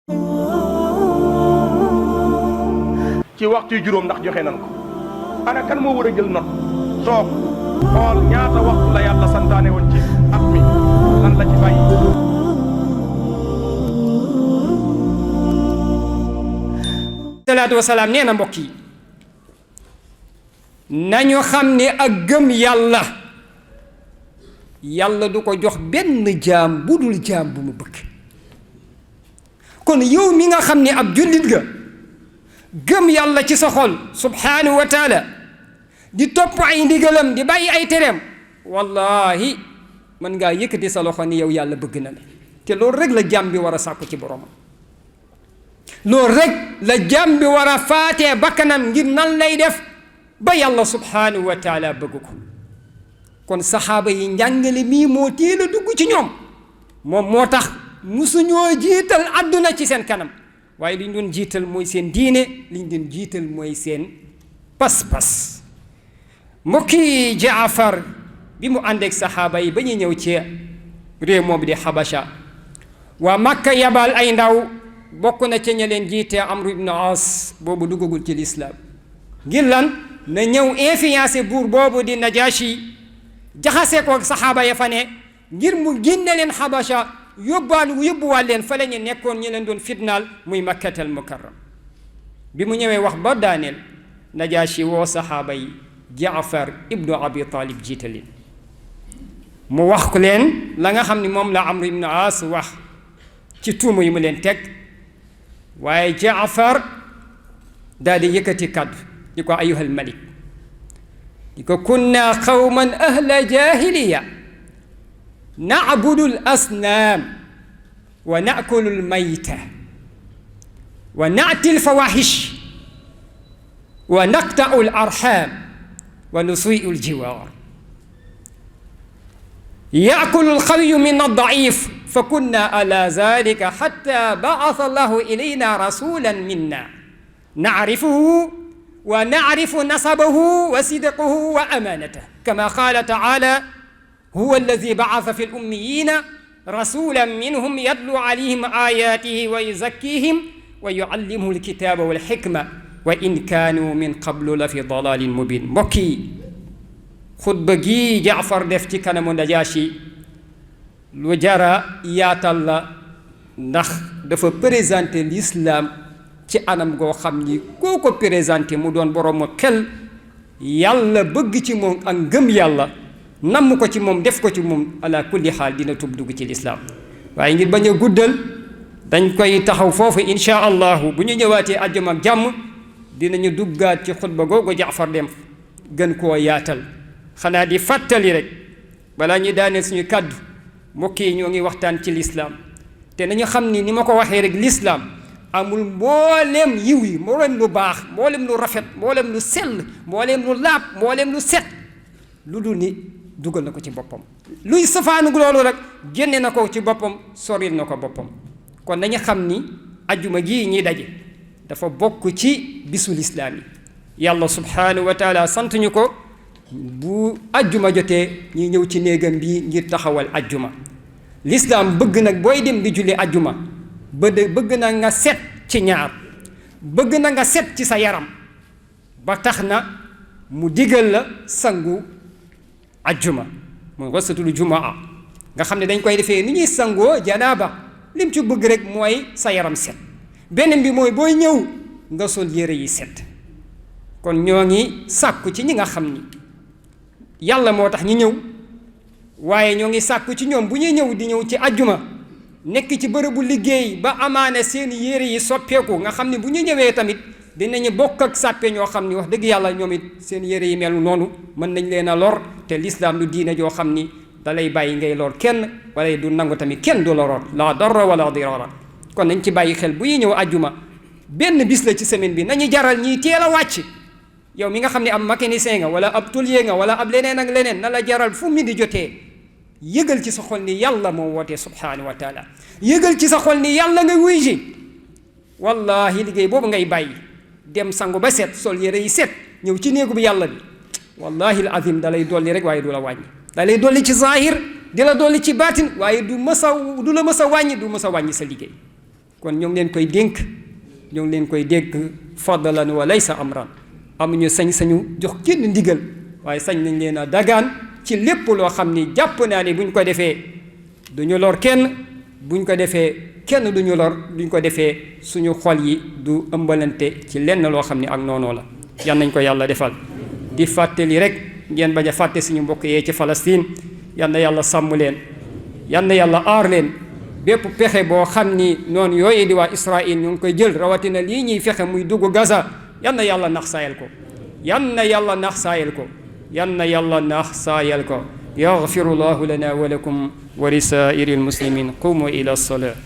ci waxtu juróom ndax joxe nan ko ana kan moo war a jël note toog xool ñaata waxtu la yàlla santaane woon ci at mi lan la ci bàyyi. salaatu wasalaam nee na mbokk yi nañu xam ne ak gëm yàlla yàlla du ko jox benn jaam bu dul jaam bu mu bëgg. kon yow mi nga xam ne ab jullit nga gëm yàlla ci sa xol subhanahu wa taala di topp ay ndigalam di bàyyi ay tereem wallahi mën ngaa yëkkati sa loxo ni yow yàlla bëgg na la te loolu rek la jaam bi war a sàkku ci boromam. loolu rek la jaam bi war a faatee bakkanam ngir nan lay def ba yàlla subhanahu wa taala bëgg ko. kon saxaaba yi njàngale mii moo teel a dugg ci ñoom moom moo tax musuñoo jiital àdduna ci seen kanam waaye li ñu doon jiital mooy seen diine li ñu doon jiital mooy seen pas-pas. mbokki Jaafar bi mu àndeek saxaaba yi ba ñuy ñëw ci réew moom di Habasha waa Makka yabal ay ndaw bokk na ca ña leen jiite Amru ibn As boobu duggagul ci lislaam ngir lan na ñëw influencé buur boobu di Najashi jaxase ko saxaaba ya fa ne ngir mu génne leen Habasha yóbbuwaat leen fa la ñu nekkoon ñu leen doon fitnaal muy Makkatal Mukarram bi mu ñëwee wax ba daaneel Najashi woo saxaaba yi Jaafar ibnu Abi Talib jiite leen mu wax ko leen la nga xam ni moom la Amru ibn As wax ci tuuma yi mu leen teg waaye Jaafar daal di yëkkati kàddu di ko ayyuhal malik di ko kunna qawman ahla jahiliya na'budu al asnaam wa na'kulu al mayta wa na'ti al fawahish wa naqta'u al arham wa nusi'u al jiwar ya'kulu al qawiyyu min ad da'if فكنا على ذلك حتى بعث الله إلينا رسولا منا نعرفه ونعرف نسبه وصدقه وأمانته كما قال تعالى هو الذي بعث في الأميين رسولا منهم يتلو عليهم آياته ويزكيهم ويعلمهم الكتاب والحكمة وإن كانوا من قبل لفي ضلال مبين مكي خطبة جعفر دفتي كان Najashi lu jara yaatal la ndax dafa présenter l'islam ci anam goo xam ni koo ko présenté mu doon borom xel yàlla bëgg ci moom ak ngëm yàlla namm ko ci moom def ko ci moom ala kulli xaal dina tub dugg ci l'islam waaye ngir bañ a guddal dañ koy taxaw foofu insha allahu bu ñu ñëwaatee àjjuma ak jàmm dinañu duggaat ci xutba googu Jaafar dem gën koo yaatal xanaa di fàttali rek balaa ñuy daaneel suñu kàddu mbokk yi ñoo ngi waxtaan ci lislaam te nañu xam ni ma ko waxee rek lislaam amul mboolem yiw yi mboolem lu baax mboolem lu rafet mboolem lu sell mboolem lu laab mboolem lu set lu dul ni dugal na ko ci boppam luy safaanu loolu rek génne na ko ci boppam soril na ko boppam kon nañu xam ni ajjuma gii ñuy daje dafa bokk ci bisu lislaam yi yàlla subhanahu wa taala sant ñu ko bu ajjuma jotee ñuy ñëw ci néegam bi ngir taxawal ajjuma lislaam bëgg nag booy dem di julli ajjuma bëgg na nga set ci ñaar bëgg na nga set ci sa yaram ba tax na mu digal la sangu ajjuma mooy wasatul jumaa nga xam ne dañ koy defee ni ñuy sangoo janaaba lim ci bëgg rek mooy sa yaram set beneen bi mooy booy ñëw nga sol yére yi set kon ñoo ngi sàkku ci ñi nga xam ni yàlla moo tax ñi ñëw waaye ñoo ngi sàkku ci ñoom bu ñuy ñëw di ñëw ci ajjuma nekk ci bërëbu liggéey ba amaana seen yére yi soppeeku nga xam ne bu ñu ñëwee tamit dinañu bokk ak sàppe ñoo xam ni wax dëgg yàlla ñoom it seen yére yi mel noonu mën nañ leen a lor te lislaam du diine joo xam ni da lay bàyyi ngay lor kenn wala du nangu tamit kenn du la lor la darra wala dirara kon nañ ci bàyyi xel bu ñuy ñëw ajjuma benn bis la ci semaine bi nañu jaral ñiy teel a wàcc yow mi nga xam ne ab mécanicien nga wala ab tôlier nga wala ab leneen ak leneen na la jaral fu mi di jotee yëgal ci sa xol ni yàlla moo wootee subhanahu wa taala yëgal ci sa xol ni yàlla nga wuy ji wallahi liggéey boobu ngay bàyyi dem sangu ba set sol yére yi set ñëw ci néegu bi yàlla bi wallahi al azim da lay dolli rek waaye du la wàññi da lay dolli ci zahir di la dolli ci baatin waaye du la mës a wàññi du mës a wàññi sa liggéey kon ñu ngi leen koy dénk ñu ngi leen koy dégg fadlan wa laysa amran amuñu sañ-sañu jox kenn ndigal waaye sañ nañ leen a dagaan ci lépp loo xam ni jàpp naa ni buñ ko defee duñu lor kenn buñ ko defee kenn duñu lor duñ ko defee suñu xol yi du ëmbalante ci lenn loo xam ni ak noonoo la yan nañ ko yàlla defal di fàttali rek ngeen bañ a fàtte suñu mbokk yee ci Palestine yan na yàlla sàmm leen yan na yàlla aar leen bépp pexe boo xam ni noonu yooyu di waa Israël ñu ngi koy jël rawatina lii ñuy fexe muy dugg Gaza yan na yàlla nax saayal ko yan na yàlla nax saayal ko yan na yàlla nax saayal ko yaghfirullahu lana wa lakum wa li saa'iril muslimin qumu ila as-salat